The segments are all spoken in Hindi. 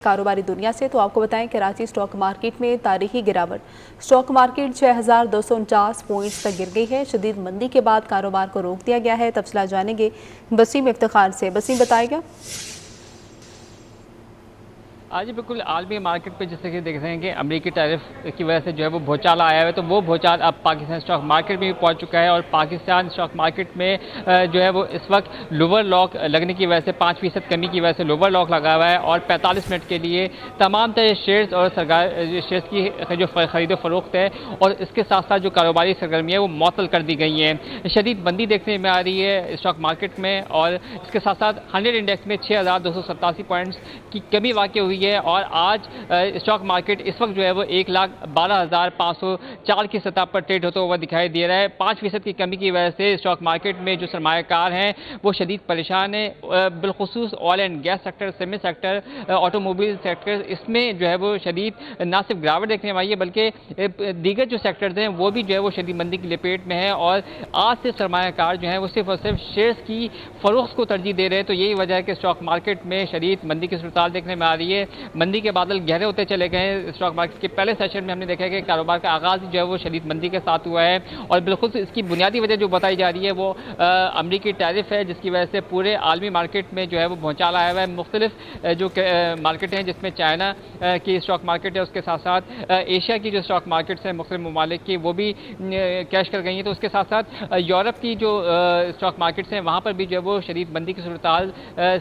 कारोबारी दुनिया से तो आपको बताएं कराची स्टॉक मार्केट में तारीखी गिरावट। स्टॉक मार्केट 6249 पॉइंट्स तक गिर गई है। शदीद मंदी के बाद कारोबार को रोक दिया गया है। तफसीलात जानेंगे वसीम इफ्तिखार से। वसीम बताएगा। आज बिल्कुल आलमी मार्केट पे जैसे कि देख रहे हैं कि अमेरिकी टैरिफ की वजह से जो है वो भूचाल आया है, तो वो भूचाल अब पाकिस्तान स्टॉक मार्केट में भी पहुंच चुका है और पाकिस्तान स्टॉक मार्केट में जो है वो इस वक्त लोअर लॉक लगने की वजह से 5% कमी की वजह से लोअर लॉक लगा हुआ है और 45 मिनट के लिए तमाम तरह शेयर्स और शेयर्स की जो खरीदो फरोख्त है और इसके साथ साथ जो कारोबारी सरगर्मी है वो मअतल कर दी गई हैं। शदीद मंदी देखने में आ रही है स्टॉक मार्केट में और इसके साथ साथ 100 इंडेक्स में 6287 पॉइंट्स की कमी वाक़ई हुई है और आज स्टॉक मार्केट इस वक्त जो है वो 1,12,504 की सतह पर ट्रेड होता हुआ दिखाई दे रहा है। 5% की कमी की वजह से स्टॉक मार्केट में जो सरमायाकार हैं वो शदीद परेशान है। बिलखुसूस oil and gas sector, semi sector, automobile sector, इसमें जो है वो शदीद ना सिर्फ गिरावट देखने में आई है बल्कि दीगर जो सेक्टर्स हैं वो भी जो है वो शदीद मंदी की लपेट में है और आज से सरमायाकार जो है वो सिर्फ और सिर्फ शेयर्स की फरोख्त को तरजीह दे रहे हैं। तो यही वजह है कि स्टॉक मार्केट में शदीद मंदी की सूरत देखने में आ रही है। मंदी के बादल गहरे होते चले गए हैं। स्टॉक मार्केट के पहले सेशन में हमने देखा है कि कारोबार का आगाज जो है वो शदीद मंदी के साथ हुआ है और बिल्कुल इसकी बुनियादी वजह जो बताई जा रही है वो अमरीकी टैरिफ है, जिसकी वजह से पूरे आलमी मार्केट में जो है वो भूचाल आया हुआ है। मुख्तलिफ जो मार्केट हैं जिसमें चाइना की स्टॉक मार्केट है, उसके साथ साथ एशिया की जो स्टॉक मार्केट्स हैं मुख्तलिफ ममालिक की, वो भी कैश कर गई हैं। तो उसके साथ साथ यूरोप की जो स्टॉक मार्केट्स हैं वहाँ पर भी जो है वो शदीद मंदी की सूरत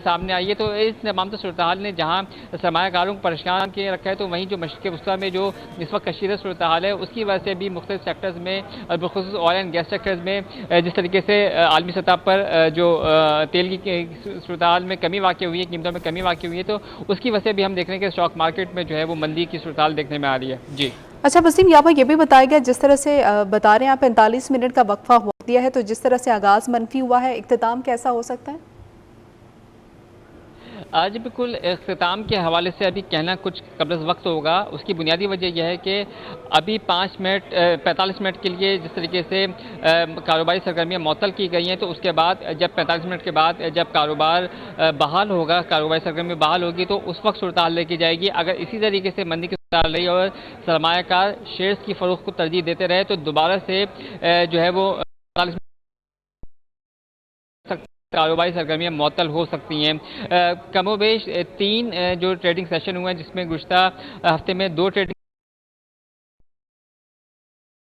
सामने आई है। तो इस तमाम सूरत ने जहाँ सरमायाकारों को परेशान किए रखा है, तो वहीं जो मशरक़ वस्ती में जो इस वक्त कशीदा सूरत हाल है उसकी वजह से भी मुख्तलिफ सेक्टर्स में और बिलखुसूस ऑयल एंड गैस सेक्टर्स में जिस तरीके से आलमी सतह पर जो तेल की सूरत हाल में कमी वाक़ई हुई है, कीमतों में कमी वाक़ई हुई है, तो उसकी वजह से भी हम देख रहे हैं कि स्टॉक मार्केट में जो है वो मंदी की सूरत हाल देखने में आ रही है। जी अच्छा वसीम, यहाँ पर यह भी बताएगा, जिस तरह से बता रहे हैं आप 45 मिनट का वक्फा हुआ दिया है, तो जिस तरह से आगाज़ मनफी हुआ है, इख्तिताम कैसा हो सकता है? आज बिल्कुल इख्तिताम के हवाले से अभी कहना कुछ कब्ल वक्त होगा। उसकी बुनियादी वजह यह है कि अभी 45 मिनट के लिए जिस तरीके से कारोबारी सरगर्मियाँ मअतल की गई हैं, तो उसके बाद जब 45 मिनट के बाद जब कारोबार बहाल होगा, कारोबारी सरगर्मी बहाल होगी, तो उस वक्त सूरत हाल लेकी जाएगी। अगर इसी तरीके से मंदी की सूरत हाल रही और सरमायाकार शेयर्स की फरोख्त को तरजीह देते रहे तो दोबारा से जो है वो कारोबारी सरगर्मियाँ मअतल हो सकती हैं। कमोबेश 3 जो ट्रेडिंग सेशन हुए हैं जिसमें गुज़श्ता हफ्ते में 2 ट्रेडिंग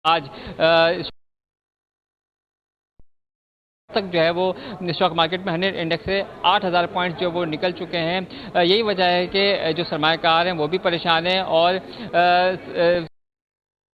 आज तक जो है वो स्टॉक मार्केट में 100 इंडेक्स से 8000 पॉइंट जो वो निकल चुके हैं। यही वजह है कि जो सरमायाकार हैं वो भी परेशान हैं और